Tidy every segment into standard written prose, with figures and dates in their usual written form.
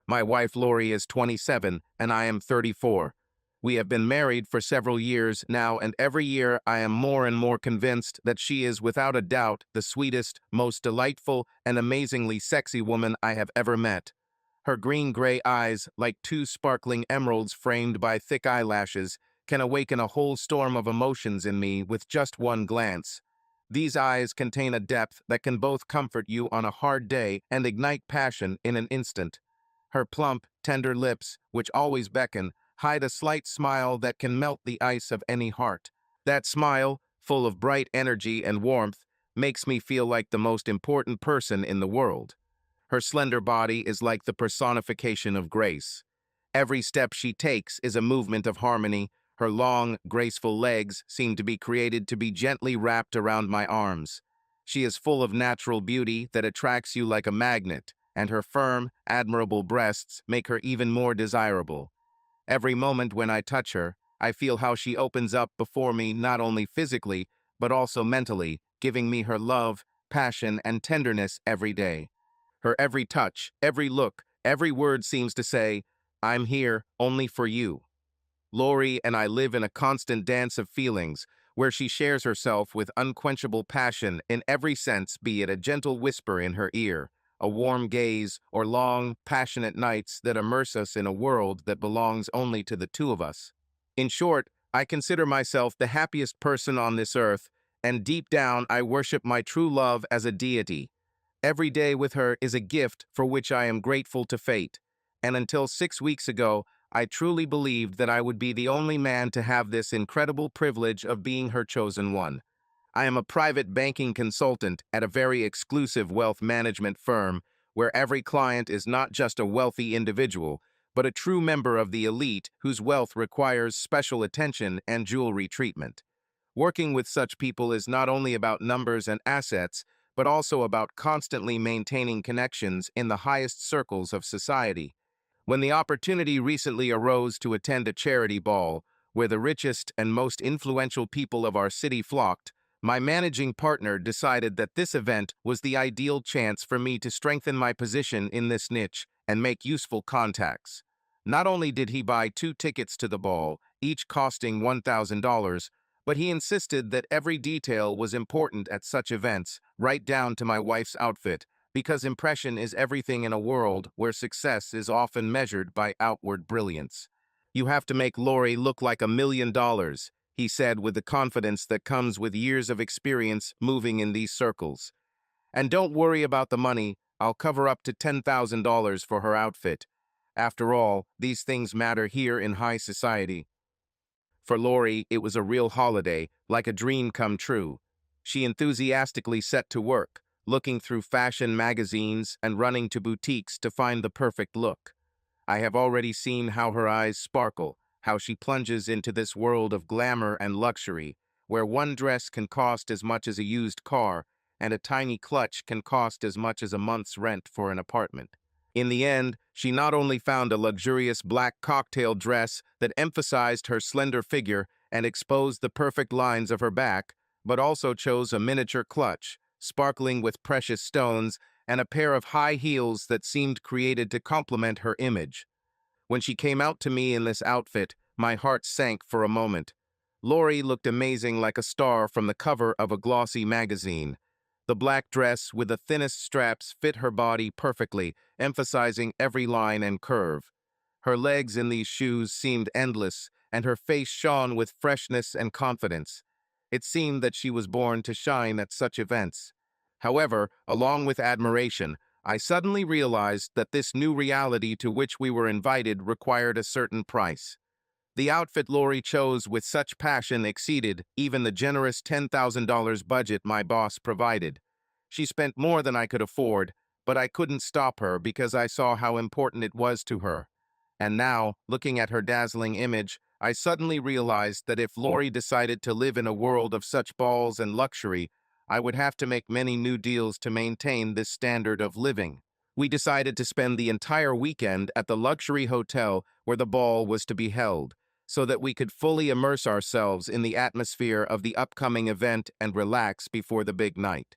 My wife Lori is 27 and I am 34. We have been married for several years now, and every year I am more and more convinced that she is without a doubt the sweetest, most delightful, and amazingly sexy woman I have ever met. Her green-gray eyes, like two sparkling emeralds framed by thick eyelashes, can awaken a whole storm of emotions in me with just one glance. These eyes contain a depth that can both comfort you on a hard day and ignite passion in an instant. Her plump, tender lips, which always beckon, hide a slight smile that can melt the ice of any heart. That smile, full of bright energy and warmth, makes me feel like the most important person in the world. Her slender body is like the personification of grace. Every step she takes is a movement of harmony. Her long, graceful legs seem to be created to be gently wrapped around my arms. She is full of natural beauty that attracts you like a magnet, and her firm, admirable breasts make her even more desirable. Every moment when I touch her, I feel how she opens up before me not only physically, but also mentally, giving me her love, passion, and tenderness every day. Her every touch, every look, every word seems to say, "I'm here only for you." Lori and I live in a constant dance of feelings, where she shares herself with unquenchable passion in every sense, be it a gentle whisper in her ear, a warm gaze, or long, passionate nights that immerse us in a world that belongs only to the two of us. In short, I consider myself the happiest person on this earth, and deep down I worship my true love as a deity. Every day with her is a gift for which I am grateful to fate, and until 6 weeks ago, I truly believed that I would be the only man to have this incredible privilege of being her chosen one. I am a private banking consultant at a very exclusive wealth management firm where every client is not just a wealthy individual, but a true member of the elite whose wealth requires special attention and jewelry treatment. Working with such people is not only about numbers and assets, but also about constantly maintaining connections in the highest circles of society. When the opportunity recently arose to attend a charity ball, where the richest and most influential people of our city flocked, my managing partner decided that this event was the ideal chance for me to strengthen my position in this niche and make useful contacts. Not only did he buy 2 tickets to the ball, each costing $1,000, but he insisted that every detail was important at such events, right down to my wife's outfit, because impression is everything in a world where success is often measured by outward brilliance. "You have to make Lori look like $1 million," he said with the confidence that comes with years of experience moving in these circles. "And don't worry about the money, I'll cover up to $10,000 for her outfit. After all, these things matter here in high society." For Lori, it was a real holiday, like a dream come true. She enthusiastically set to work, looking through fashion magazines and running to boutiques to find the perfect look. I have already seen how her eyes sparkle, how she plunges into this world of glamour and luxury, where one dress can cost as much as a used car, and a tiny clutch can cost as much as a month's rent for an apartment. In the end, she not only found a luxurious black cocktail dress that emphasized her slender figure and exposed the perfect lines of her back, but also chose a miniature clutch, sparkling with precious stones, and a pair of high heels that seemed created to complement her image. When she came out to me in this outfit, my heart sank for a moment. Lori looked amazing, like a star from the cover of a glossy magazine. The black dress with the thinnest straps fit her body perfectly, emphasizing every line and curve. Her legs in these shoes seemed endless, and her face shone with freshness and confidence. It seemed that she was born to shine at such events. However, along with admiration, I suddenly realized that this new reality to which we were invited required a certain price. The outfit Lori chose with such passion exceeded even the generous $10,000 budget my boss provided. She spent more than I could afford, but I couldn't stop her because I saw how important it was to her. And now, looking at her dazzling image, I suddenly realized that if Lori decided to live in a world of such balls and luxury, I would have to make many new deals to maintain this standard of living. We decided to spend the entire weekend at the luxury hotel where the ball was to be held, so that we could fully immerse ourselves in the atmosphere of the upcoming event and relax before the big night.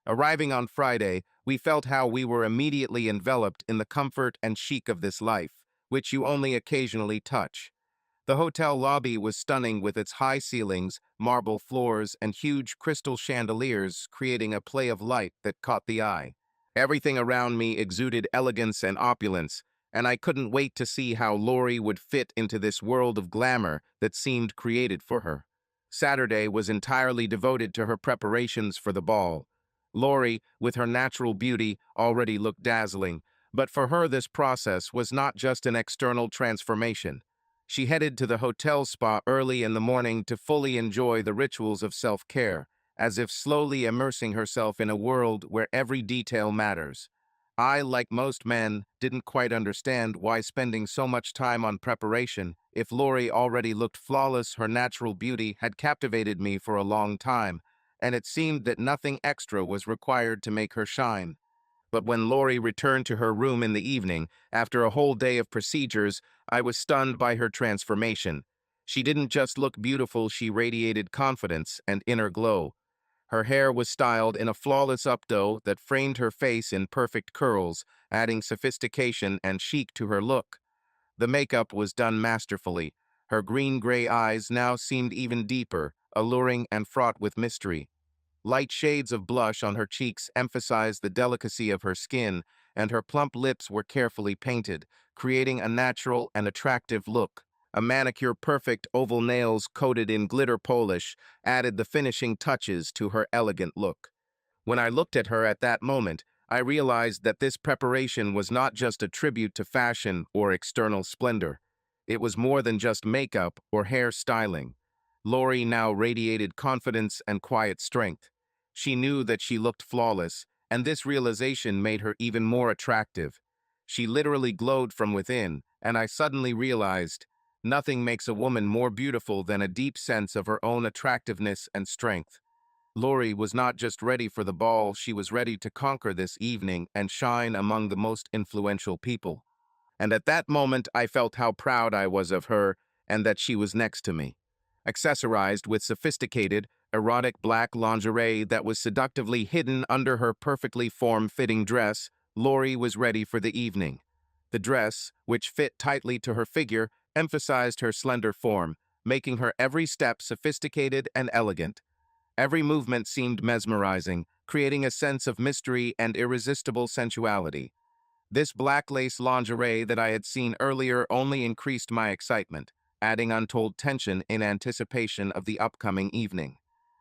Arriving on Friday, we felt how we were immediately enveloped in the comfort and chic of this life, which you only occasionally touch. The hotel lobby was stunning with its high ceilings, marble floors, and huge crystal chandeliers, creating a play of light that caught the eye. Everything around me exuded elegance and opulence, and I couldn't wait to see how Lori would fit into this world of glamour that seemed created for her. Saturday was entirely devoted to her preparations for the ball. Lori, with her natural beauty, already looked dazzling, but for her this process was not just an external transformation. She headed to the hotel spa early in the morning to fully enjoy the rituals of self-care, as if slowly immersing herself in a world where every detail matters. I, like most men, didn't quite understand why spending so much time on preparation. If Lori already looked flawless, her natural beauty had captivated me for a long time, and it seemed that nothing extra was required to make her shine. But when Lori returned to her room in the evening, after a whole day of procedures, I was stunned by her transformation. She didn't just look beautiful, she radiated confidence and inner glow. Her hair was styled in a flawless updo that framed her face in perfect curls, adding sophistication and chic to her look. The makeup was done masterfully. Her green-gray eyes now seemed even deeper, alluring and fraught with mystery. Light shades of blush on her cheeks emphasized the delicacy of her skin, and her plump lips were carefully painted, creating a natural and attractive look. A manicure-perfect oval nails coated in glitter polish added the finishing touches to her elegant look. When I looked at her at that moment, I realized that this preparation was not just a tribute to fashion or external splendor. It was more than just makeup or hair styling. Lori now radiated confidence and quiet strength. She knew that she looked flawless, and this realization made her even more attractive. She literally glowed from within, and I suddenly realized nothing makes a woman more beautiful than a deep sense of her own attractiveness and strength. Lori was not just ready for the ball, she was ready to conquer this evening and shine among the most influential people. And at that moment, I felt how proud I was of her and that she was next to me. Accessorized with sophisticated, erotic black lingerie that was seductively hidden under her perfectly form-fitting dress, Lori was ready for the evening. The dress, which fit tightly to her figure, emphasized her slender form, making her every step sophisticated and elegant. Every movement seemed mesmerizing, creating a sense of mystery and irresistible sensuality. This black lace lingerie that I had seen earlier only increased my excitement, adding untold tension in anticipation of the upcoming evening.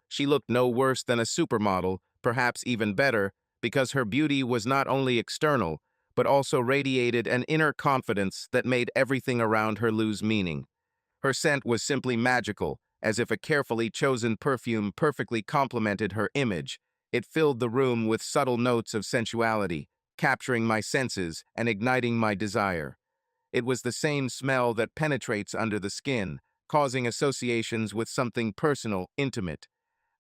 She looked no worse than a supermodel, perhaps even better, because her beauty was not only external, but also radiated an inner confidence that made everything around her lose meaning. Her scent was simply magical, as if a carefully chosen perfume perfectly complemented her image. It filled the room with subtle notes of sensuality, capturing my senses and igniting my desire. It was the same smell that penetrates under the skin, causing associations with something personal, intimate.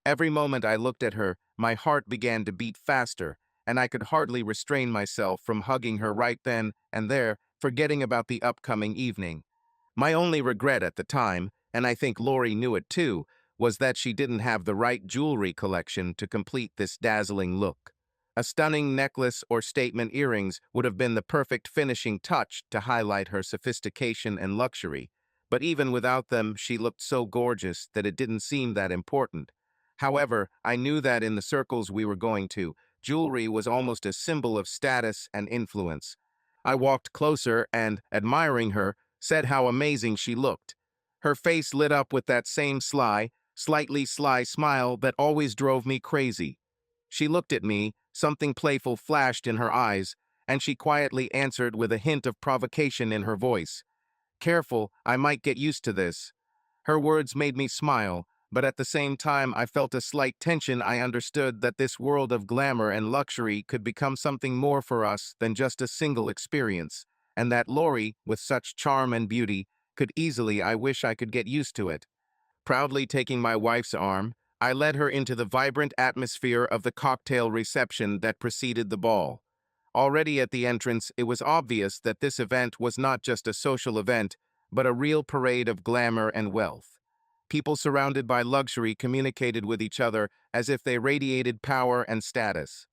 Every moment I looked at her, my heart began to beat faster, and I could hardly restrain myself from hugging her right then and there, forgetting about the upcoming evening. My only regret at the time, and I think Lori knew it too, was that she didn't have the right jewelry collection to complete this dazzling look. A stunning necklace or statement earrings would have been the perfect finishing touch to highlight her sophistication and luxury, but even without them, she looked so gorgeous that it didn't seem that important. However, I knew that in the circles we were going to, jewelry was almost a symbol of status and influence. I walked closer and, admiring her, said how amazing she looked. Her face lit up with that same slightly sly smile that always drove me crazy. She looked at me, something playful flashed in her eyes, and she quietly answered with a hint of provocation in her voice. "Careful, I might get used to this." Her words made me smile, but at the same time I felt a slight tension. I understood that this world of glamour and luxury could become something more for us than just a single experience, and that Lori, with such charm and beauty, could easily, I wish I could get used to it. Proudly taking my wife's arm, I led her into the vibrant atmosphere of the cocktail reception that preceded the ball. Already at the entrance, it was obvious that this event was not just a social event, but a real parade of glamour and wealth. People surrounded by luxury communicated with each other as if they radiated power and status.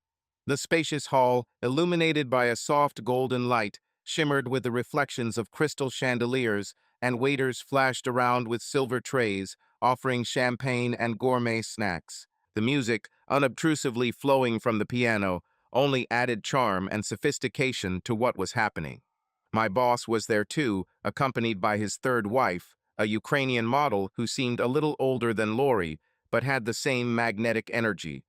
The spacious hall, illuminated by a soft golden light, shimmered with the reflections of crystal chandeliers, and waiters flashed around with silver trays, offering champagne and gourmet snacks. The music, unobtrusively flowing from the piano, only added charm and sophistication to what was happening. My boss was there too, accompanied by his third wife, a Ukrainian model who seemed a little older than Lori, but had the same magnetic energy.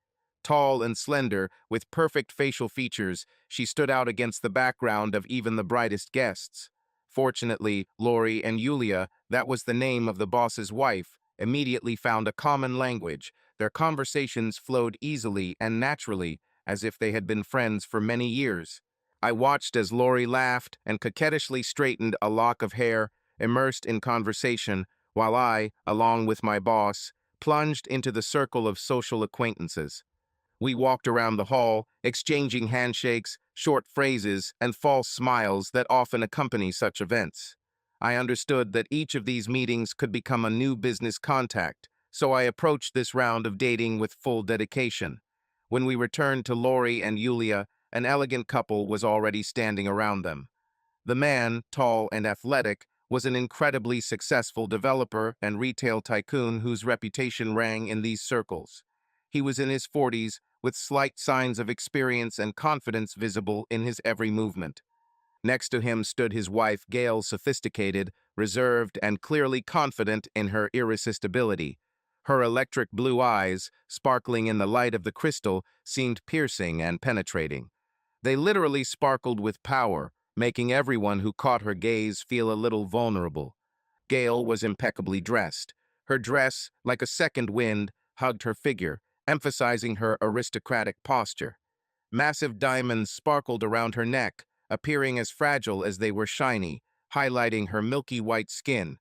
Tall and slender, with perfect facial features, she stood out against the background of even the brightest guests. Fortunately, Lori and Yulia, that was the name of the boss's wife, immediately found a common language. Their conversations flowed easily and naturally, as if they had been friends for many years. I watched as Lori laughed and coquettishly straightened a lock of hair, immersed in conversation, while I, along with my boss, plunged into the circle of social acquaintances. We walked around the hall, exchanging handshakes, short phrases, and false smiles that often accompany such events. I understood that each of these meetings could become a new business contact, so I approached this round of dating with full dedication. When we returned to Lori and Yulia, an elegant couple was already standing around them. The man, tall and athletic, was an incredibly successful developer and retail tycoon whose reputation rang in these circles. He was in his 40s, with slight signs of experience and confidence visible in his every movement. Next to him stood his wife, Gail, sophisticated, reserved, and clearly confident in her irresistibility. Her electric blue eyes, sparkling in the light of the crystal, seemed piercing and penetrating. They literally sparkled with power, making everyone who caught her gaze feel a little vulnerable. Gail was impeccably dressed. Her dress, like a second wind, hugged her figure, emphasizing her aristocratic posture. Massive diamonds sparkled around her neck, appearing as fragile as they were shiny, highlighting her milky white skin.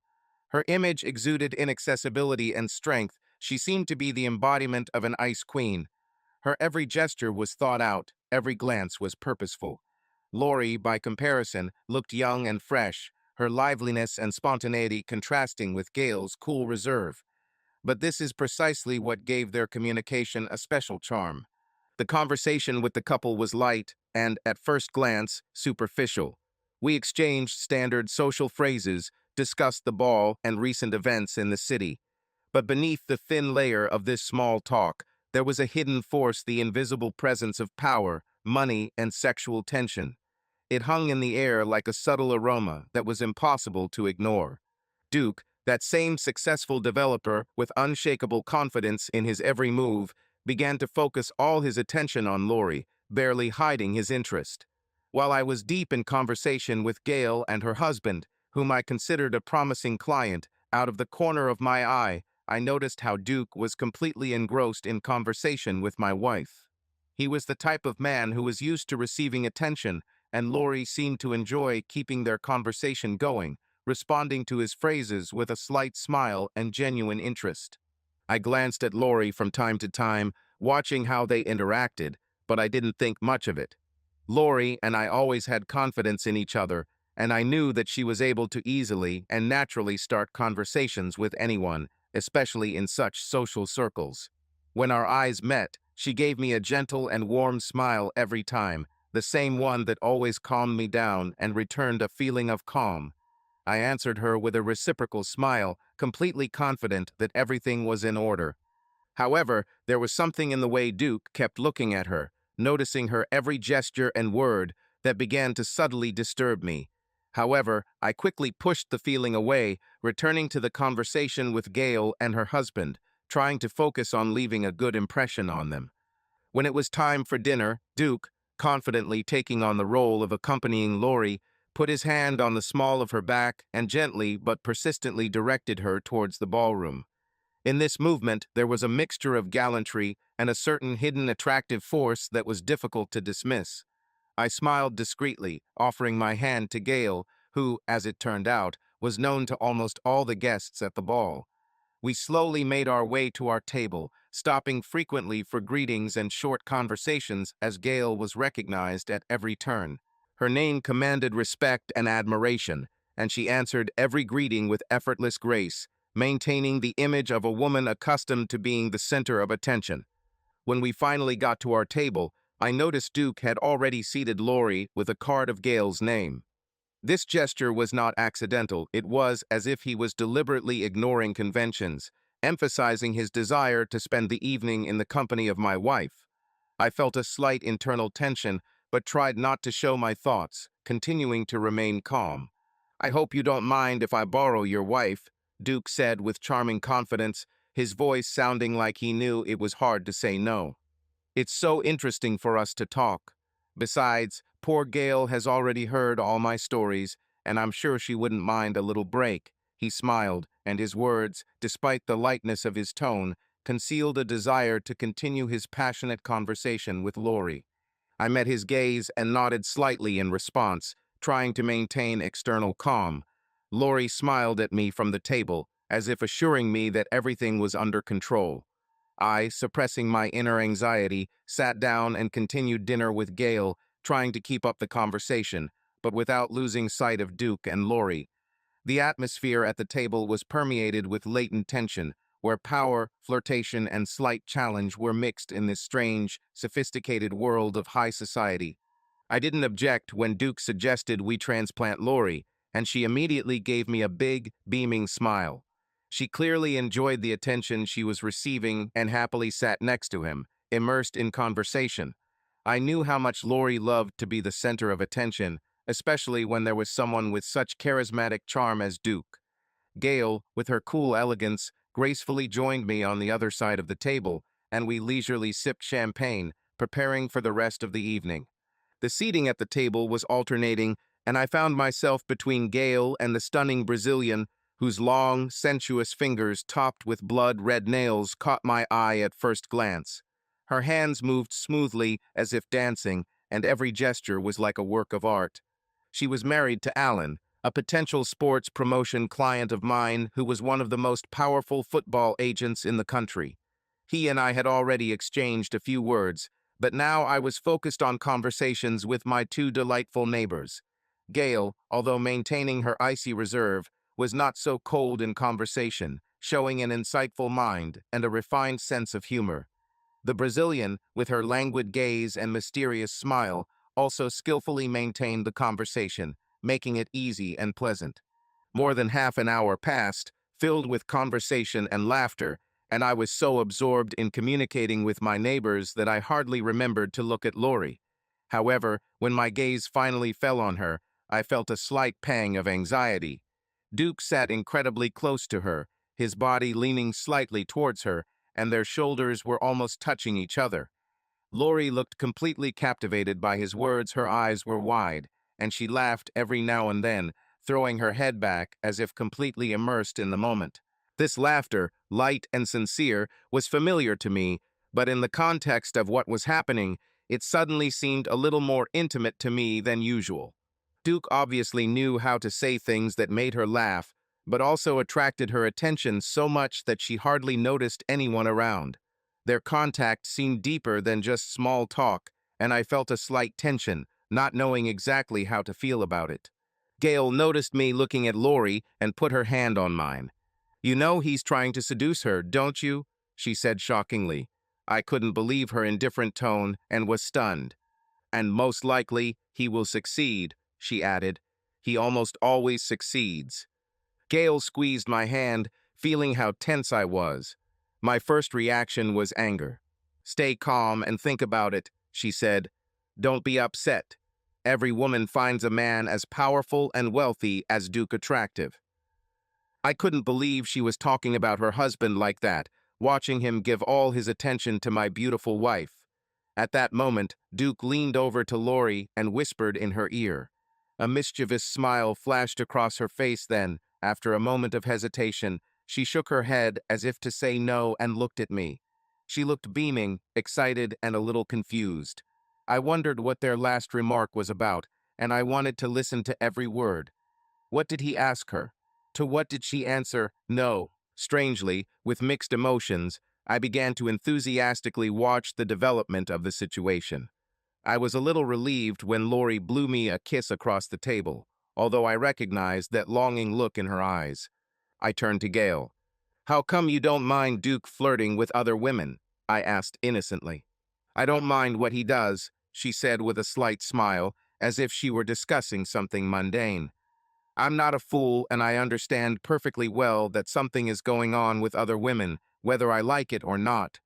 Her image exuded inaccessibility and strength. She seemed to be the embodiment of an ice queen. Her every gesture was thought out, every glance was purposeful. Lori, by comparison, looked young and fresh, her liveliness and spontaneity contrasting with Gail's cool reserve. But this is precisely what gave their communication a special charm. The conversation with the couple was light and, at first glance, superficial. We exchanged standard social phrases, discussed the ball and recent events in the city. But beneath the thin layer of this small talk, there was a hidden force, the invisible presence of power, money, and sexual tension. It hung in the air like a subtle aroma that was impossible to ignore. Duke, that same successful developer with unshakable confidence in his every move, began to focus all his attention on Lori, barely hiding his interest. While I was deep in conversation with Gail and her husband, whom I considered a promising client, out of the corner of my eye, I noticed how Duke was completely engrossed in conversation with my wife. He was the type of man who was used to receiving attention, and Lori seemed to enjoy keeping their conversation going, responding to his phrases with a slight smile and genuine interest. I glanced at Lori from time to time, watching how they interacted, but I didn't think much of it. Lori and I always had confidence in each other, and I knew that she was able to easily and naturally start conversations with anyone, especially in such social circles. When our eyes met, she gave me a gentle and warm smile every time, the same one that always calmed me down and returned a feeling of calm. I answered her with a reciprocal smile, completely confident that everything was in order. However, there was something in the way Duke kept looking at her, noticing her every gesture and word, that began to subtly disturb me. However, I quickly pushed the feeling away, returning to the conversation with Gail and her husband, trying to focus on leaving a good impression on them. When it was time for dinner, Duke, confidently taking on the role of accompanying Lori, put his hand on the small of her back and gently but persistently directed her towards the ballroom. In this movement, there was a mixture of gallantry and a certain hidden attractive force that was difficult to dismiss. I smiled discreetly, offering my hand to Gail, who, as it turned out, was known to almost all the guests at the ball. We slowly made our way to our table, stopping frequently for greetings and short conversations as Gail was recognized at every turn. Her name commanded respect and admiration, and she answered every greeting with effortless grace, maintaining the image of a woman accustomed to being the center of attention. When we finally got to our table, I noticed Duke had already seated Lori with a card of Gail's name. This gesture was not accidental, it was as if he was deliberately ignoring conventions, emphasizing his desire to spend the evening in the company of my wife. I felt a slight internal tension, but tried not to show my thoughts, continuing to remain calm. "I hope you don't mind if I borrow your wife," Duke said with charming confidence, his voice sounding like he knew it was hard to say no. "It's so interesting for us to talk. Besides, poor Gail has already heard all my stories, and I'm sure she wouldn't mind a little break." He smiled, and his words, despite the lightness of his tone, concealed a desire to continue his passionate conversation with Lori. I met his gaze and nodded slightly in response, trying to maintain external calm. Lori smiled at me from the table, as if assuring me that everything was under control. I, suppressing my inner anxiety, sat down and continued dinner with Gail, trying to keep up the conversation, but without losing sight of Duke and Lori. The atmosphere at the table was permeated with latent tension, where power, flirtation, and slight challenge were mixed in this strange, sophisticated world of high society. I didn't object when Duke suggested we transplant Lori, and she immediately gave me a big, beaming smile. She clearly enjoyed the attention she was receiving and happily sat next to him, immersed in conversation. I knew how much Lori loved to be the center of attention, especially when there was someone with such charismatic charm as Duke. Gail, with her cool elegance, gracefully joined me on the other side of the table, and we leisurely sipped champagne, preparing for the rest of the evening. The seating at the table was alternating, and I found myself between Gail and the stunning Brazilian, whose long, sensuous fingers topped with blood-red nails caught my eye at first glance. Her hands moved smoothly as if dancing, and every gesture was like a work of art. She was married to Alan, a potential sports promotion client of mine who was one of the most powerful football agents in the country. He and I had already exchanged a few words, but now I was focused on conversations with my two delightful neighbors. Gail, although maintaining her icy reserve, was not so cold in conversation, showing an insightful mind and a refined sense of humor. The Brazilian, with her languid gaze and mysterious smile, also skillfully maintained the conversation, making it easy and pleasant. More than half an hour passed, filled with conversation and laughter, and I was so absorbed in communicating with my neighbors that I hardly remembered to look at Lori. However, when my gaze finally fell on her, I felt a slight pang of anxiety. Duke sat incredibly close to her, his body leaning slightly towards her, and their shoulders were almost touching each other. Lori looked completely captivated by his words. Her eyes were wide, and she laughed every now and then, throwing her head back as if completely immersed in the moment. This laughter, light and sincere, was familiar to me, but in the context of what was happening, it suddenly seemed a little more intimate to me than usual. Duke obviously knew how to say things that made her laugh, but also attracted her attention so much that she hardly noticed anyone around. Their contact seemed deeper than just small talk, and I felt a slight tension, not knowing exactly how to feel about it. Gail noticed me looking at Lori and put her hand on mine. "You know he's trying to seduce her, don't you?" she said shockingly. I couldn't believe her indifferent tone and was stunned. "And most likely he will succeed," she added. "He almost always succeeds." Gail squeezed my hand, feeling how tense I was. My first reaction was anger. "Stay calm and think about it," she said. "Don't be upset. Every woman finds a man as powerful and wealthy as Duke attractive." I couldn't believe she was talking about her husband like that, watching him give all his attention to my beautiful wife. At that moment, Duke leaned over to Lori and whispered in her ear. A mischievous smile flashed across her face then, after a moment of hesitation, she shook her head as if to say no and looked at me. She looked beaming, excited, and a little confused. I wondered what their last remark was about, and I wanted to listen to every word. What did he ask her? To what did she answer? No. Strangely, with mixed emotions, I began to enthusiastically watch the development of the situation. I was a little relieved when Lori blew me a kiss across the table, although I recognized that longing look in her eyes. I turned to Gail. How come you don't mind Duke flirting with other women? I asked innocently. I don't mind what he does, she said with a slight smile, as if she were discussing something mundane. I'm not a fool, and I understand perfectly well that something is going on with other women, whether I like it or not.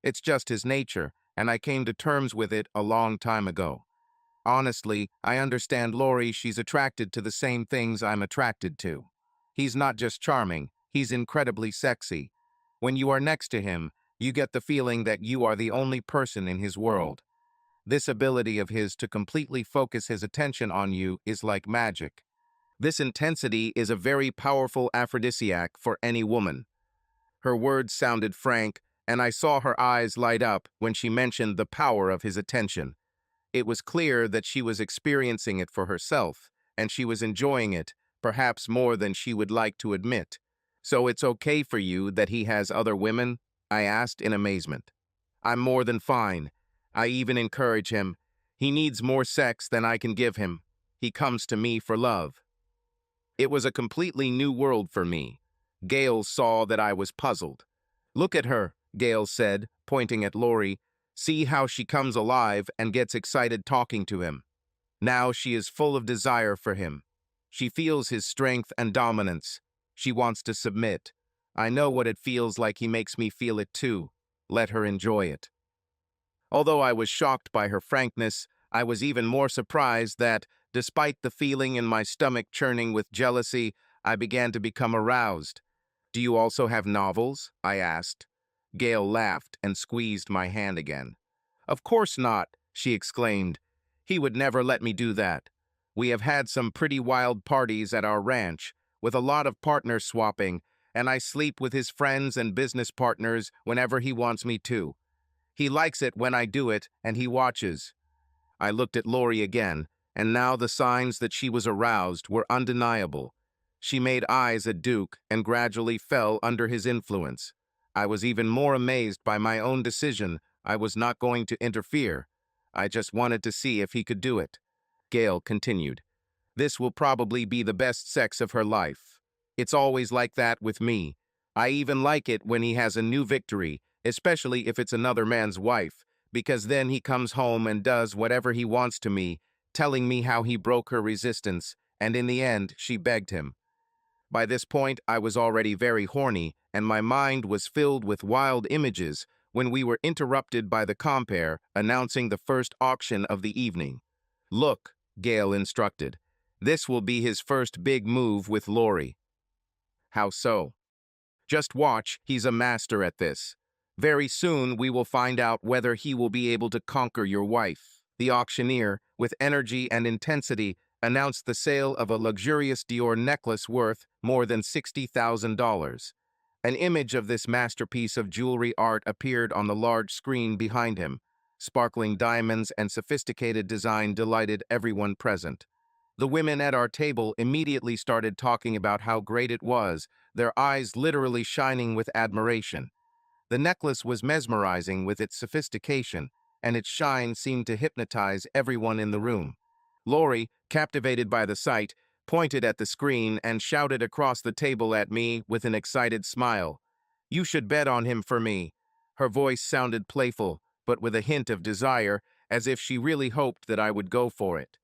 It's just his nature, and I came to terms with it a long time ago. Honestly, I understand Lori. She's attracted to the same things I'm attracted to. He's not just charming, he's incredibly sexy. When you are next to him, you get the feeling that you are the only person in his world. This ability of his to completely focus his attention on you is like magic. This intensity is a very powerful aphrodisiac for any woman. Her words sounded frank, and I saw her eyes light up when she mentioned the power of his attention. It was clear that she was experiencing it for herself, and she was enjoying it, perhaps more than she would like to admit. So it's okay for you that he has other women? I asked in amazement. I'm more than fine. I even encourage him. He needs more sex than I can give him. He comes to me for love. It was a completely new world for me. Gail saw that I was puzzled. Look at her, Gail said, pointing at Lori. See how she comes alive and gets excited talking to him. Now she is full of desire for him. She feels his strength and dominance. She wants to submit. I know what it feels like. He makes me feel it too. Let her enjoy it. Although I was shocked by her frankness, I was even more surprised that, despite the feeling in my stomach churning with jealousy, I began to become aroused. Do you also have novels? I asked. Gail laughed and squeezed my hand again. Of course not, she exclaimed. He would never let me do that. We have had some pretty wild parties at our ranch, with a lot of partner swapping, and I sleep with his friends and business partners whenever he wants me to. He likes it when I do it, and he watches. I looked at Lori again, and now the signs that she was aroused were undeniable. She made eyes at Duke and gradually fell under his influence. I was even more amazed by my own decision. I was not going to interfere. I just wanted to see if he could do it. Gail continued. This will probably be the best sex of her life. It's always like that with me. I even like it when he has a new victory, especially if it's another man's wife, because then he comes home and does whatever he wants to me, telling me how he broke her resistance, and in the end, she begged him. By this point, I was already very horny, and my mind was filled with wild images when we were interrupted by the compere announcing the first auction of the evening. Look, Gail instructed. This will be his first big move with Lori. How so? Just watch, he's a master at this. Very soon we will find out whether he will be able to conquer your wife. The auctioneer, with energy and intensity, announced the sale of a luxurious Dior necklace worth more than $60,000. An image of this masterpiece of jewelry art appeared on the large screen behind him. Sparkling diamonds and sophisticated design delighted everyone present. The women at our table immediately started talking about how great it was, their eyes literally shining with admiration. The necklace was mesmerizing with its sophistication, and its shine seemed to hypnotize everyone in the room. Lori, captivated by the sight, pointed at the screen and shouted across the table at me with an excited smile. You should bet on him for me. Her voice sounded playful, but with a hint of desire, as if she really hoped that I would go for it.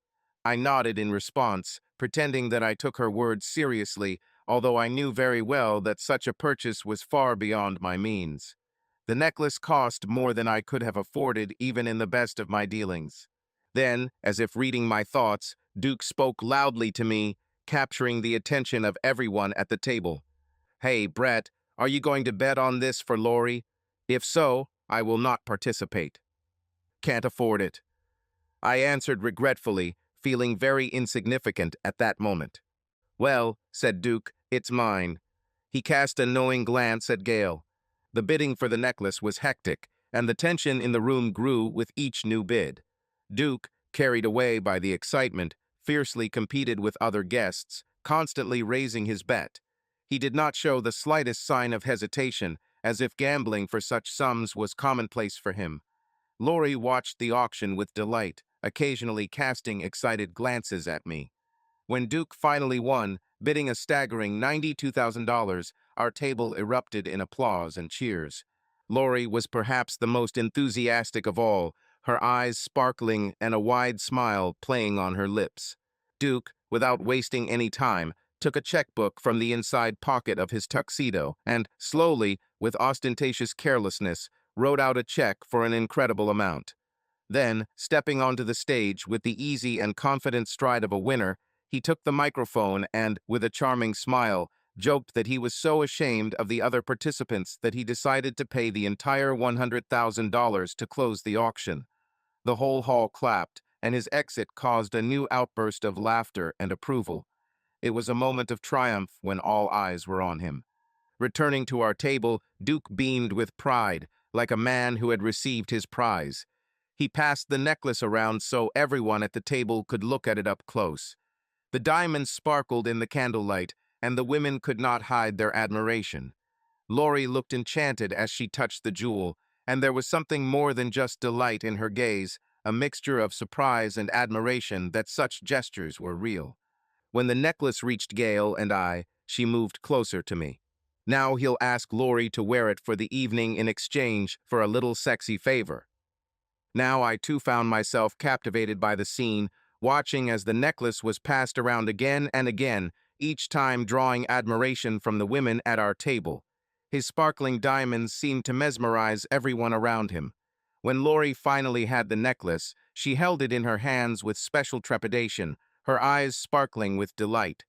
I nodded in response, pretending that I took her words seriously, although I knew very well that such a purchase was far beyond my means. The necklace cost more than I could have afforded even in the best of my dealings. Then, as if reading my thoughts, Duke spoke loudly to me, capturing the attention of everyone at the table. Hey, Brett, are you going to bet on this for Lori? If so, I will not participate. Can't afford it. I answered regretfully, feeling very insignificant at that moment. Well, said Duke, it's mine. He cast a knowing glance at Gail. The bidding for the necklace was hectic, and the tension in the room grew with each new bid. Duke, carried away by the excitement, fiercely competed with other guests, constantly raising his bet. He did not show the slightest sign of hesitation, as if gambling for such sums was commonplace for him. Lori watched the auction with delight, occasionally casting excited glances at me. When Duke finally won, bidding a staggering $92,000, our table erupted in applause and cheers. Lori was perhaps the most enthusiastic of all, her eyes sparkling and a wide smile playing on her lips. Duke, without wasting any time, took a checkbook from the inside pocket of his tuxedo and, slowly, with ostentatious carelessness, wrote out a check for an incredible amount. Then, stepping onto the stage with the easy and confident stride of a winner, he took the microphone and, with a charming smile, joked that he was so ashamed of the other participants that he decided to pay the entire $100,000 to close the auction. The whole hall clapped, and his exit caused a new outburst of laughter and approval. It was a moment of triumph when all eyes were on him. Returning to our table, Duke beamed with pride, like a man who had received his prize. He passed the necklace around so everyone at the table could look at it up close. The diamonds sparkled in the candlelight, and the women could not hide their admiration. Lori looked enchanted as she touched the jewel, and there was something more than just delight in her gaze, a mixture of surprise and admiration that such gestures were real. When the necklace reached Gail and I, she moved closer to me. Now he'll ask Lori to wear it for the evening in exchange for a little sexy favor. Now I too found myself captivated by the scene, watching as the necklace was passed around again and again, each time drawing admiration from the women at our table. His sparkling diamonds seemed to mesmerize everyone around him. When Lori finally had the necklace, she held it in her hands with special trepidation, her eyes sparkling with delight.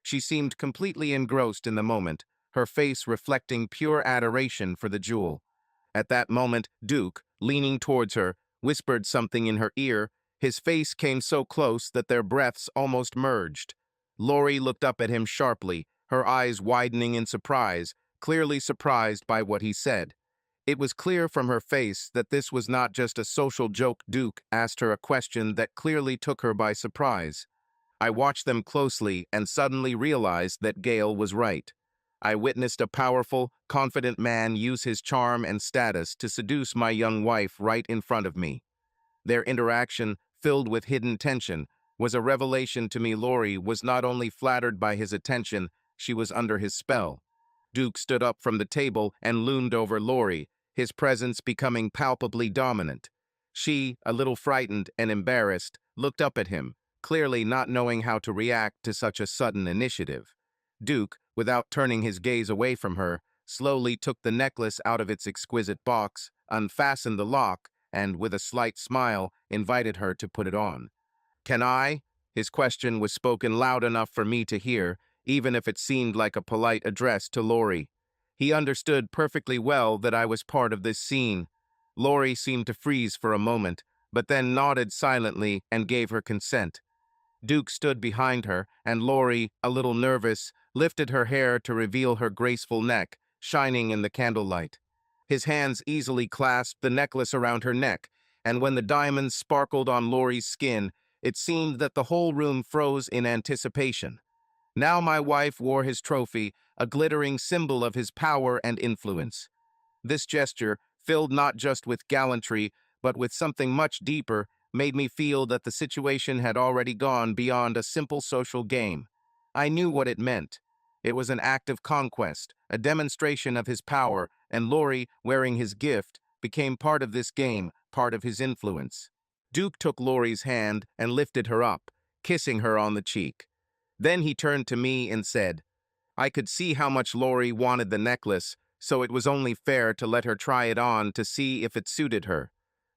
She seemed completely engrossed in the moment, her face reflecting pure adoration for the jewel. At that moment, Duke, leaning towards her, whispered something in her ear. His face came so close that their breaths almost merged. Lori looked up at him sharply, her eyes widening in surprise, clearly surprised by what he said. It was clear from her face that this was not just a social joke. Duke asked her a question that clearly took her by surprise. I watched them closely and suddenly realized that Gail was right. I witnessed a powerful, confident man use his charm and status to seduce my young wife right in front of me. Their interaction, filled with hidden tension, was a revelation to me. Lori was not only flattered by his attention, she was under his spell. Duke stood up from the table and loomed over Lori, his presence becoming palpably dominant. She, a little frightened and embarrassed, looked up at him, clearly not knowing how to react to such a sudden initiative. Duke, without turning his gaze away from her, slowly took the necklace out of its exquisite box, unfastened the lock, and, with a slight smile, invited her to put it on. "Can I?" His question was spoken loud enough for me to hear, even if it seemed like a polite address to Lori. He understood perfectly well that I was part of this scene. Lori seemed to freeze for a moment, but then nodded silently and gave her consent. Duke stood behind her, and Lori, a little nervous, lifted her hair to reveal her graceful neck, shining in the candlelight. His hands easily clasped the necklace around her neck, and when the diamonds sparkled on Lori's skin, it seemed that the whole room froze in anticipation. Now my wife wore his trophy, a glittering symbol of his power and influence. This gesture, filled not just with gallantry, but with something much deeper, made me feel that the situation had already gone beyond a simple social game. I knew what it meant. It was an act of conquest, a demonstration of his power, and Lori, wearing his gift, became part of this game, part of his influence. Duke took Lori's hand and lifted her up, kissing her on the cheek. Then he turned to me and said, "I could see how much Lori wanted the necklace, so it was only fair to let her try it on to see if it suited her.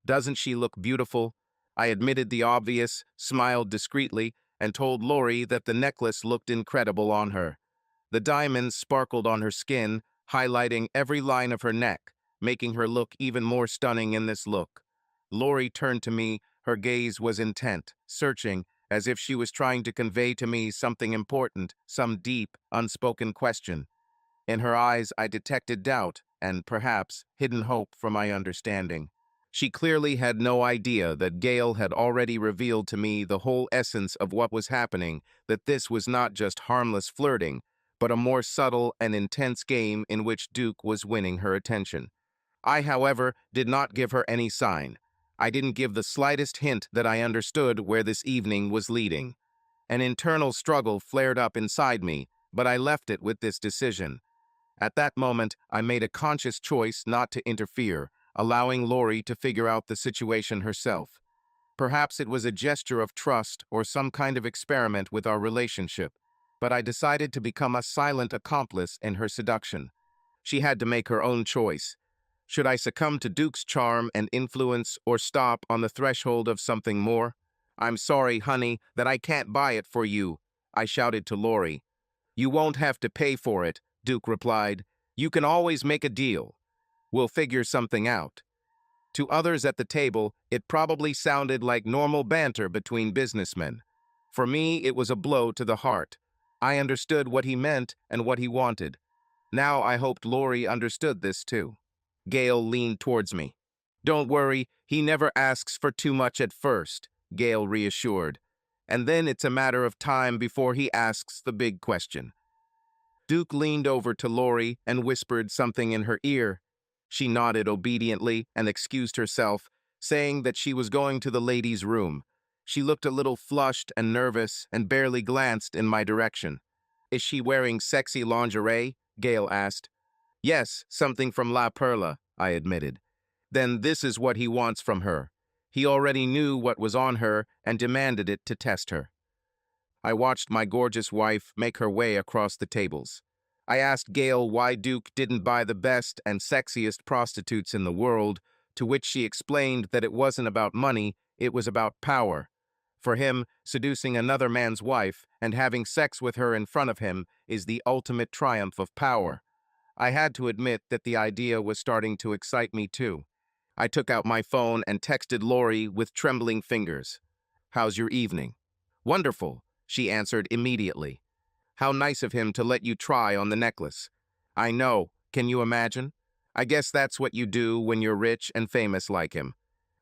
Doesn't she look beautiful?" I admitted the obvious, smiled discreetly, and told Lori that the necklace looked incredible on her. The diamonds sparkled on her skin, highlighting every line of her neck, making her look even more stunning in this look. Lori turned to me, her gaze was intent, searching, as if she was trying to convey to me something important, some deep, unspoken question. In her eyes I detected doubt and, perhaps, hidden hope for my understanding. She clearly had no idea that Gail had already revealed to me the whole essence of what was happening, that this was not just harmless flirting, but a more subtle and intense game in which Duke was winning her attention. I, however, did not give her any sign. I didn't give the slightest hint that I understood where this evening was leading. An internal struggle flared up inside me, but I left it with this decision. At that moment, I made a conscious choice not to interfere, allowing Lori to figure out the situation herself. Perhaps it was a gesture of trust or some kind of experiment with our relationship, but I decided to become a silent accomplice in her seduction. She had to make her own choice. Should I succumb to Duke's charm and influence or stop on the threshold of something more? "I'm sorry, honey, that I can't buy it for you," I shouted to Lori. "You won't have to pay for it," Duke replied. "You can always make a deal. We'll figure something out." To others at the table, it probably sounded like normal banter between businessmen. For me, it was a blow to the heart. I understood what he meant and what he wanted. Now I hoped Lori understood this too. Gail leaned towards me. "Don't worry, he never asks for too much at first," Gail reassured. "And then it's a matter of time before he asks the big question." Duke leaned over to Lori and whispered something in her ear. She nodded obediently and excused herself, saying that she was going to the ladies' room. She looked a little flushed and nervous and barely glanced in my direction. "Is she wearing sexy lingerie?" Gail asked. "Yes, something from La Perla," I admitted. "Then this is what he wants from her." He already knew what was on her and demanded it to test her. I watched my gorgeous wife make her way across the tables. I asked Gail why Duke didn't buy the best and sexiest prostitutes in the world, to which she explained that it wasn't about money, it was about power. For him, seducing another man's wife and having sex with her in front of him is the ultimate triumph of power. I had to admit that the idea was starting to excite me too. I took out my phone and texted Lori with trembling fingers. "How's your evening?" "Wonderful," she answered immediately. "How nice of him to let you try on the necklace." "I know. Can you imagine? I guess that's what you do when you're rich and famous like him."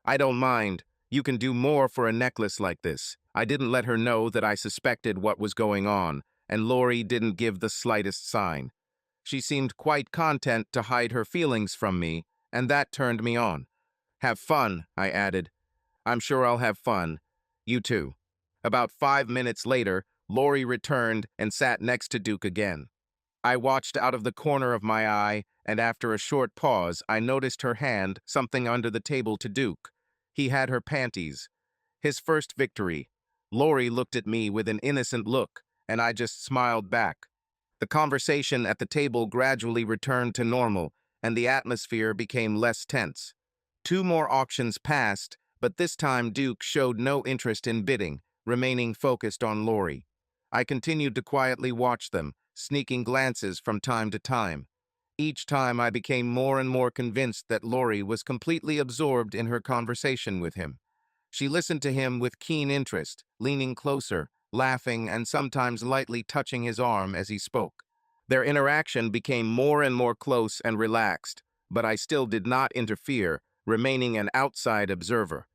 "I don't mind. You can do more for a necklace like this." I didn't let her know that I suspected what was going on, and Lori didn't give the slightest sign. She seemed quite content to hide her feelings from me, and that turned me on. "Have fun," I added. "I'm sure I'll have fun. You too." About 5 minutes later, Lori returned and sat next to Duke again. I watched out of the corner of my eye, and after a short pause, I noticed her hand something under the table to Duke. He had her panties. His first victory. Lori looked at me with an innocent look, and I just smiled back. The conversation at the table gradually returned to normal, and the atmosphere became less tense. 2 more auctions passed, but this time Duke showed no interest in bidding, remaining focused on Lori. I continued to quietly watch them, sneaking glances from time to time. Each time I became more and more convinced that Lori was completely absorbed in her conversation with him. She listened to him with keen interest, leaning closer, laughing and sometimes lightly touching his arm as he spoke. Their interaction became more and more close and relaxed, but I still did not interfere, remaining an outside observer.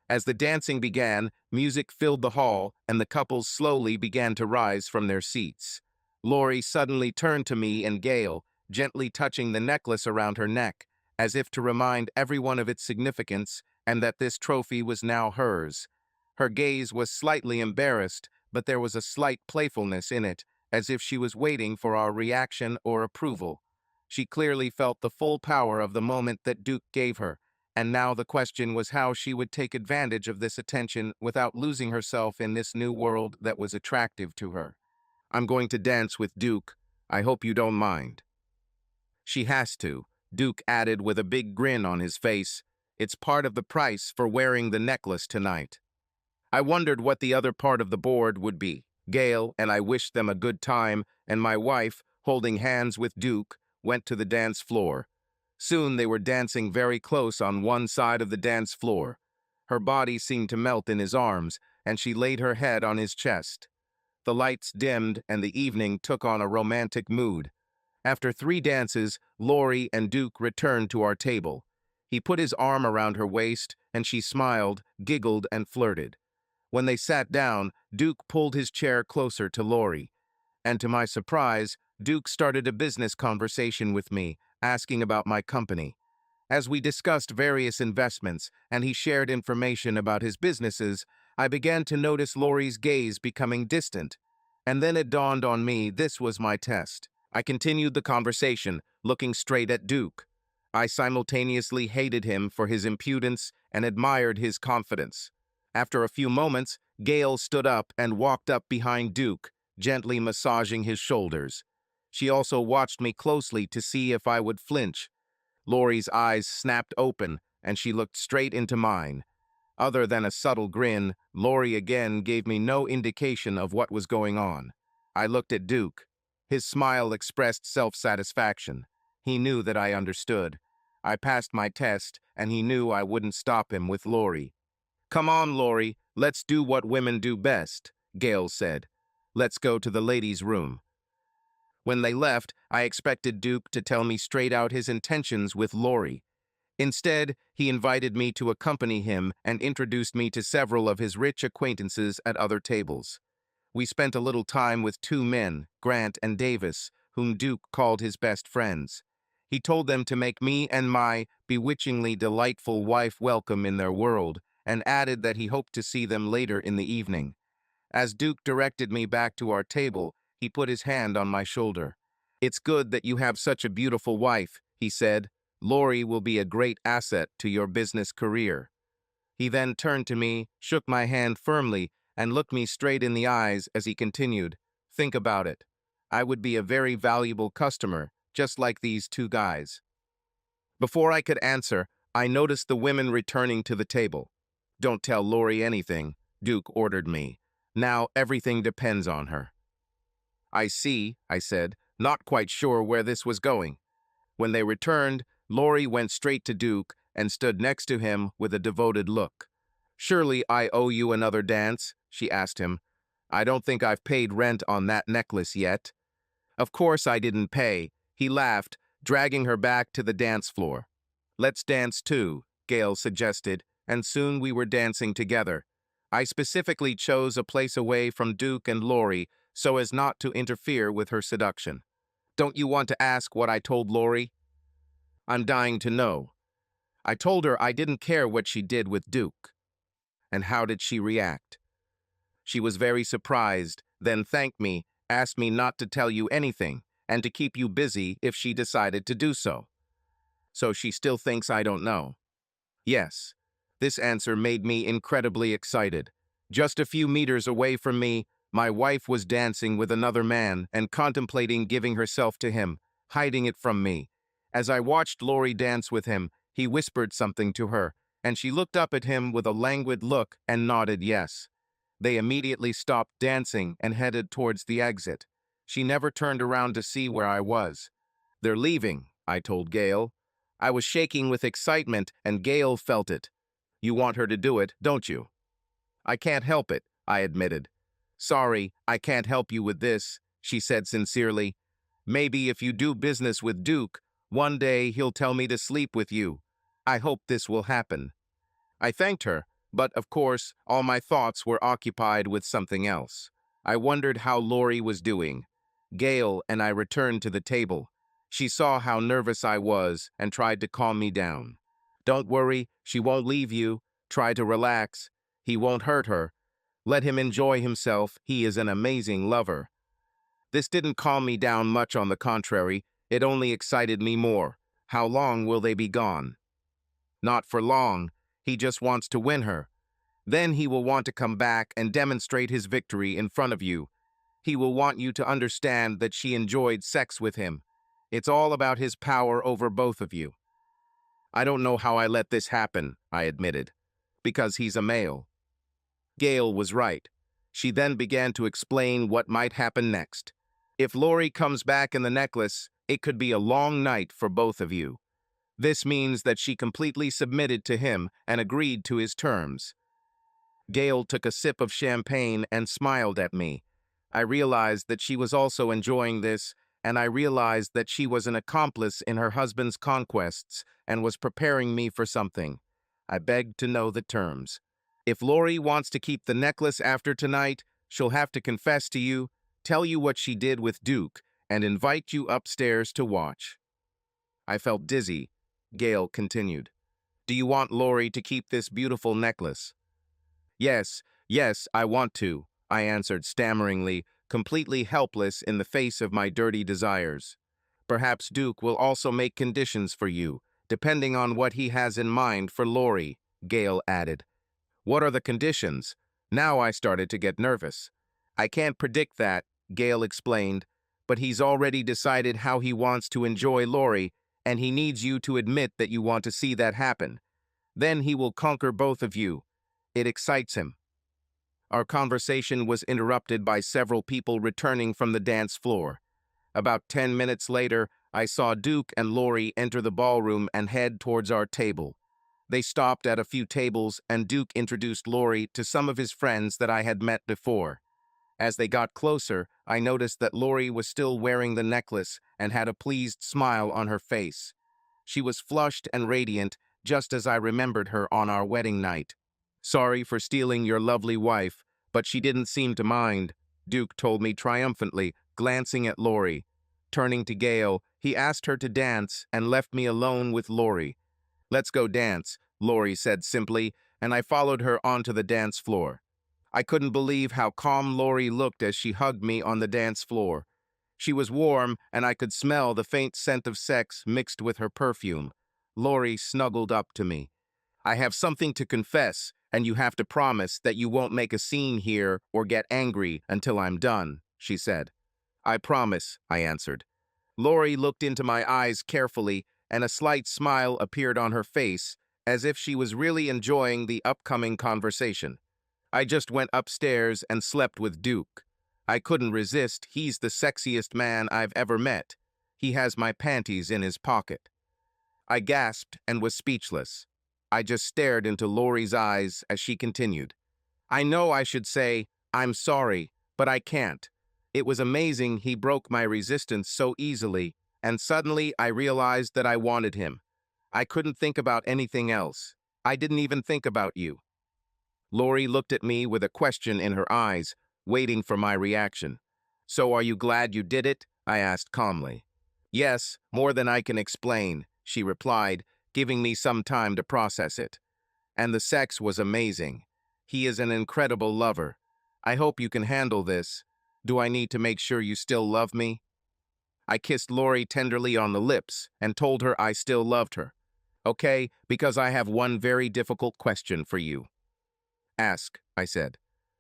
As the dancing began, music filled the hall, and the couples slowly began to rise from their seats. Lori suddenly turned to me and Gail, gently touching the necklace around her neck, as if to remind everyone of its significance and that this trophy was now hers. Her gaze was slightly embarrassed, but there was a slight playfulness in it, as if she was waiting for our reaction or approval. She clearly felt the full power of the moment that Duke gave her, and now the question was how she would take advantage of this attention without losing herself in this new world that was attractive to her. "I'm going to dance with Duke. I hope you don't mind." "She has to," Duke added with a big grin on his face. "It's part of the price for wearing the necklace tonight." I wondered what the other part of the board would be. Gail and I wished them a good time, and my wife, holding hands with Duke, went to the dance floor. Soon they were dancing very close on one side of the dance floor. Her body seemed to melt in his arms, and she laid her head on his chest. The lights dimmed, and the evening took on a romantic mood. After 3 dances, Lori and Duke returned to our table. He put his arm around her waist, and she smiled, giggled, and flirted. When they sat down, Duke pulled his chair closer to Lori. And to my surprise, Duke started a business conversation with me, asking about my company. As we discussed various investments and he shared information about his businesses, I began to notice Lori's gaze becoming distant. And then it dawned on me this was my test. I continued the conversation, looking straight at Duke. I simultaneously hated him for his impudence and admired his confidence. After a few moments, Gail stood up and walked up behind Duke, gently massaging his shoulders. She also watched me closely to see if I would flinch. Lori's eyes snapped open, and she looked straight into mine. Other than a subtle grin, Lori again gave me no indication of what was going on. I looked at Duke. His smile expressed self-satisfaction. He knew that I understood. I passed my test, and he knew I wouldn't stop him with Lori. "Come on, Lori, let's do what women do best," Gail said. "Let's go to the ladies' room." When they left, I expected Duke to tell me straight out his intentions with Lori. Instead, he invited me to accompany him and introduced me to several of his rich acquaintances at other tables. We spent a little time with two men, Grant and Davis, whom Duke called his best friends. He told them to make me and my bewitchingly delightful wife welcome in their world, and added that he hoped to see them later in the evening. As Duke directed me back to our table, he put his hand on my shoulder. "It's good that you have such a beautiful wife," he said. "Lori will be a great asset to your business career." He then turned to me, shook my hand firmly, and looked me straight in the eyes as he continued, "Think about it. I would be a very valuable customer, just like these two guys." Before I could answer, I noticed the women returning to the table. "Don't tell Lori anything," Duke ordered me. "Now everything depends on her." "I see," I said, not quite sure where this was going. When they returned, Lori went straight to Duke and stood next to him with a devoted look. "Surely I owe you another dance?" she asked him. "I don't think I've paid rent on that necklace yet." Of course I didn't pay. He laughed, dragging her back to the dance floor. "Let's dance too," Gail suggested, and soon we were dancing together. I specifically chose a place away from Duke and Lori so as not to interfere with her seduction. "Don't you want to ask what I told Lori?" "I'm dying to know." "I told her I didn't care what she did with Duke." "And how did she react?" "She was very surprised, then thanked me, asked me not to tell you anything, and to keep you busy if she decided to do so." "So she still thinks I don't know?" "Yes." This answer made me incredibly excited. Just a few meters away from me, my wife was dancing with another man and contemplating giving herself to him, hiding it from me. As I watched Lori dance with him, he whispered something to her, and she looked up at him with a languid look and nodded yes. They immediately stopped dancing and headed towards the exit. She never turned around to see where I was. "They're leaving," I told Gail. I was shaking with excitement, and Gail felt it. "You want her to do it, don't you?" "I can't help it," I admitted. "Sorry, I can't help you with this," she said sincerely. "Maybe if you do business with Duke, one day he'll tell me to sleep with you. I hope this will happen." I thanked her, but of course, all my thoughts were occupied with something else. I wondered how Lori was doing. Gail and I returned to the table. She saw how nervous I was and tried to calm me down. "Don't worry, she won't leave you. Try to relax. He won't hurt her. Let him enjoy himself. He is an amazing lover." This didn't calm me down much, on the contrary. It only excited me more. How long will they be gone? "Not for long. He just wants to win her. Then he will want to come back and demonstrate his victory in front of you. He will want you to understand that she enjoyed sex with him. It's all about his power over both of you." "I don't know how I let this happen," I admitted. "Because he's a male." Gail was right. She then began to explain what might happen next. "If Lori comes back in the necklace, it could be a long night for both of you. This means that she completely submitted to him and agreed to his terms." Gail took a sip of champagne and smiled at me. I realized that she was also enjoying this, and I realized that she was an accomplice in her husband's conquests and was preparing me for something. I begged to know the terms. "If Lori wants to keep the necklace after tonight, she'll have to confess to you, tell you what she did with Duke, and invite you upstairs to watch." I felt dizzy. Gail continued, "Do you want Lori to keep this beautiful necklace?" Yes, I want to," I answered stammeringly, completely helpless in the face of my dirty desires. Perhaps Duke will also make conditions for you, depending on what he has in mind for Lori, Gail added. What are the conditions? Now I started to get nervous. I can't predict that, Gail explained, but he's already decided how he wants to enjoy Lori, and he needs you to admit that you want to see that happen. Then he will conquer both of you. It excites him. Our conversation was interrupted by several people returning from the dance floor. About 10 minutes later, I saw Duke and Lori enter the ballroom and head towards our table. They stopped at a few tables, and Duke introduced Lori to some of his friends that I had met before. As they got closer, I noticed that Lori was still wearing the necklace and had a pleased smile on her face. She was flushed and radiant, just as I remembered her on our wedding night. Sorry for stealing your lovely wife, but she didn't seem to mind, Duke told me triumphantly, glancing at Lori. Turning to Gail, he asked her to dance and left me alone with Lori. Let's go dance, Lori said simply, and I followed her onto the dance floor. I couldn't believe how calm Lori looked as she hugged me on the dance floor. She was warm, and I could smell the faint scent of sex mixed with her perfume. Lori snuggled up to me. I have something to confess, and you have to promise that you won't make a scene here or get angry until I'm done, she said. I promise, I answered. Lori looked into my eyes carefully, and a slight smile appeared on her face, as if she was really enjoying the upcoming conversation. I just went upstairs and slept with Duke. I couldn't resist. He's the sexiest man I've ever met. He has my panties in his pocket. I gasped and was speechless. I just stared into Lori's eyes as she continued. I know I should say, I'm sorry, but I can't. It was amazing he broke my resistance so easily, and suddenly I realized that I wanted him. I couldn't think about anything else. I didn't even think about you. Lori looked at me with a question in her eyes, waiting for my reaction. So are you glad you did it? I asked calmly. Yes, more than I can explain, she replied, giving me some time to process it. And the sex was amazing. He is an incredible lover. I hope you can handle this. Do I need to make sure you still love me? I kissed Lori tenderly on the lips and told her I still loved her. Okay, because I have one very difficult question for you. Ask, I said.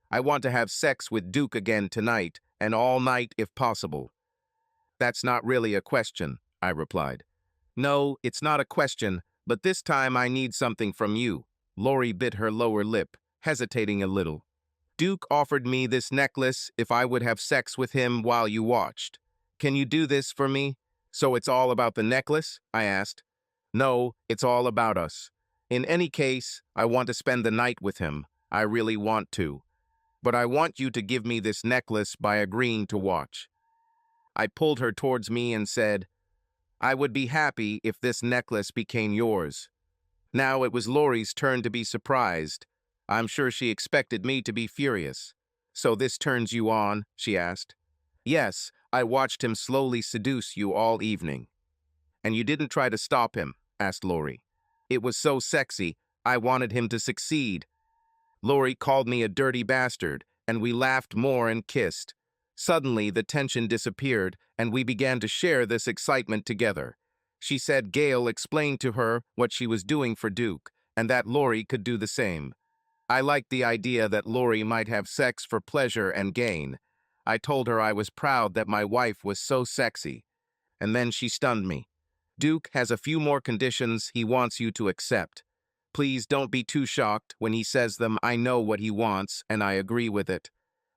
I want to have sex with Duke again tonight, and all night if possible. That's not really a question, I replied. No, it's not a question, but this time I need something from you. Lori bit her lower lip, hesitating a little. Duke offered me this necklace if I would have sex with him while you watched. Can you do this for me? So it's all about the necklace? I asked. No, it's all about us. In any case, I want to spend the night with him. I really want to. But I want you to give me this necklace by agreeing to watch. I pulled her towards me and said, I would be happy if this necklace became yours. Now it was Lori's turn to be surprised. I'm sure she expected me to be furious. So this turns you on? She asked. Yes, I watched him slowly seduce you all evening. And you didn't try to stop him? Asked Lori. It was so sexy, I wanted him to succeed. Lori called me a dirty bastard, and we laughed more and kissed. Suddenly, the tension disappeared, and we began to share this excitement together. She said Gail explained to her what she was doing for Duke, and that Lori could do the same. I liked the idea that Lori might have sex for pleasure and gain. I told her I was proud that my wife was so sexy. And then she stunned me. Duke has a few more conditions he wants you to accept. Please don't be too shocked when he says them. I know what he wants, and I agree with it.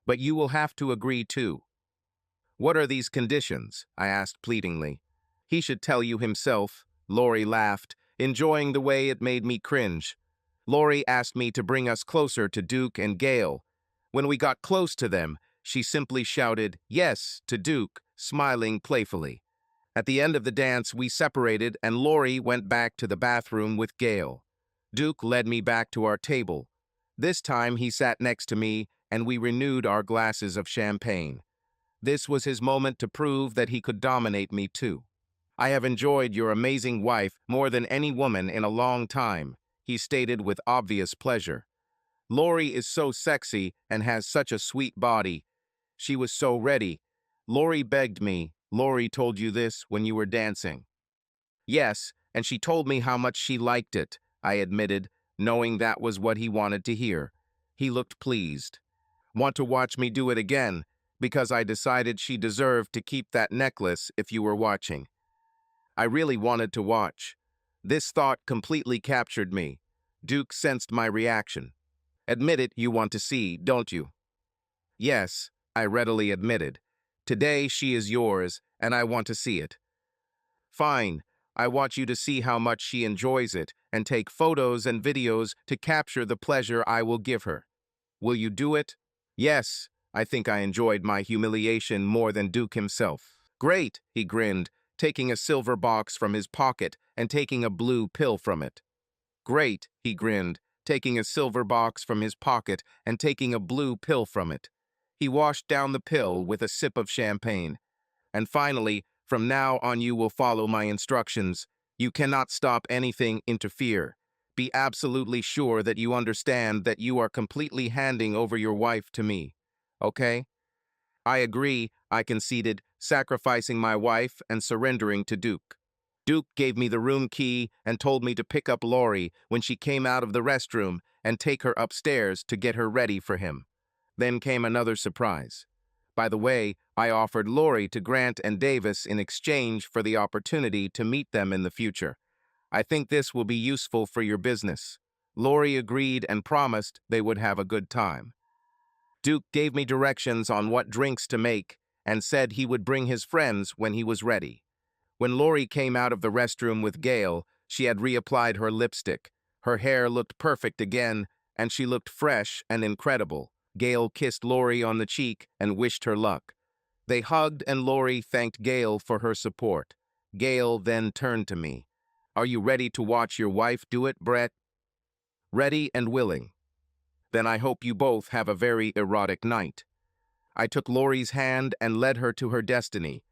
But you will have to agree too. What are these conditions? I asked pleadingly. He should tell you himself. Lori laughed, enjoying the way it made me cringe. Lori asked me to bring us closer to Duke and Gail. When we got close to them, she simply shouted, yes, to Duke, smiling playfully. At the end of the dance, we separated and Lori went back to the bathroom with Gail. Duke led me back to our table. This time he sat next to me and we renewed our glasses of champagne. This was his moment to prove that he could dominate me too. I have enjoyed your amazing wife more than any woman in a long time, he stated with obvious pleasure. Lori is so sexy and has such a sweet body. She was so ready. Lori begged me. Lori told you this when you were dancing. Yes, and she told me how much she liked it, I admitted, knowing that was what he wanted to hear. He looked pleased. Want to watch me do it again? Because I decided she deserved to keep that necklace if you were watching. I really wanted to watch. This thought completely captured me. Duke sensed my reaction. Admit it, you want to see, don't you? Yes, I readily admitted. Today she is yours, and I want to see it. Fine, I want you to see how much she enjoys it and take photos and videos to capture the pleasure I will give her. Will you do it? Yes, I think I enjoyed my humiliation more than Duke himself. Great, he grinned, taking a silver box from his pocket and taking a blue pill from it. Great, he grinned, taking a silver box from his pocket and taking a blue pill from it. He washed down the pill with a sip of champagne. And finally, from now on you will follow my instructions. You cannot stop anything, interfere. Be absolutely sure that you understand that you are completely handing over your wife to me. Okay? I agree, I conceded, sacrificing my wife and surrendering to Duke. Duke gave me the room key and told me to pick up Lori when she came out of the restroom and take her upstairs to get her ready for him. Then came another surprise. By the way, I offered Lori to Grant and Davis in exchange for the opportunity to meet them in the future. I think this will be useful for your business. Lori agreed and promised they would have a good time. Duke gave me directions on what drinks to make and said he would bring his friends when he was ready. When Lori came out of the restroom with Gail, she had reapplied her lipstick. Her hair looked perfect again, and she looked fresh and incredible. Gail kissed Lori on the cheek and wished her luck. They hugged and Lori thanked Gail for her support. Gail then turned to me. Are you ready to watch your wife do it, Brett? Ready and willing. Then I hope you both have a very erotic night. I took Lori's hand and led her to her destiny.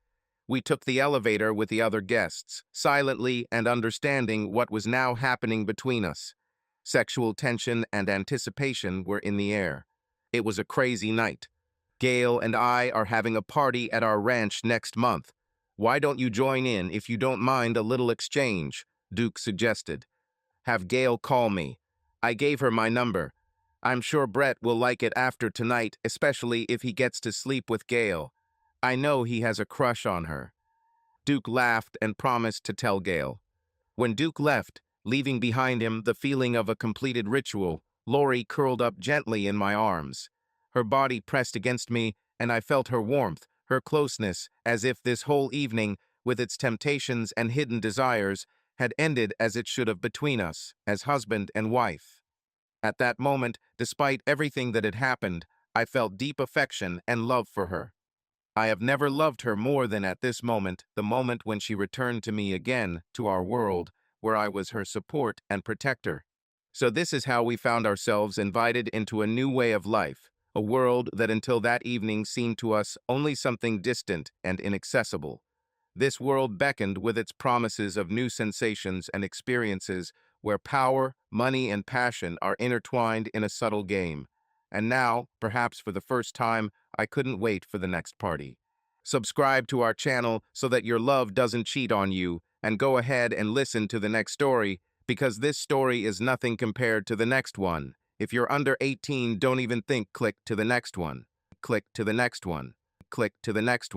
We took the elevator with the other guests, silently and understanding what was now happening between us. Sexual tension and anticipation were in the air. It was a crazy night. Gail and I are having a party at our ranch next month. Why don't you join in if you don't mind a little exchange? Duke suggested. Have Gail call me. I gave her my number. I'm sure Brett will like it after tonight, especially if he gets to sleep with Gail. I know he has a crush on her. Duke laughed and promised to tell Gail. When Duke left, leaving behind him the feeling of a completed ritual, Lori curled up gently in my arms. Her body pressed against me, and I felt her warmth, her closeness, as if this whole evening, with its temptations and hidden desires, had ended as it should have between us, as husband and wife. At that moment, despite everything that had happened, I felt deep affection and love for her. I have never loved her more than at this moment, the moment when she returned to me again, to our world, where I was her support and protector. So this is how we found ourselves invited into a new way of life, a world that until that evening seemed to us only something distant and inaccessible. This world beckoned with its promises of new sensations and experiences where power, money, and passion are intertwined in a subtle game. And now, perhaps for the first time, I couldn't wait for the next party. Subscribe to our channel so that your love doesn't cheat on you, and go ahead and listen to the next story, because this story is nothing compared to the next one. If you're under 18, don't even think, click to the next one. Click to the next one. Click to the next one.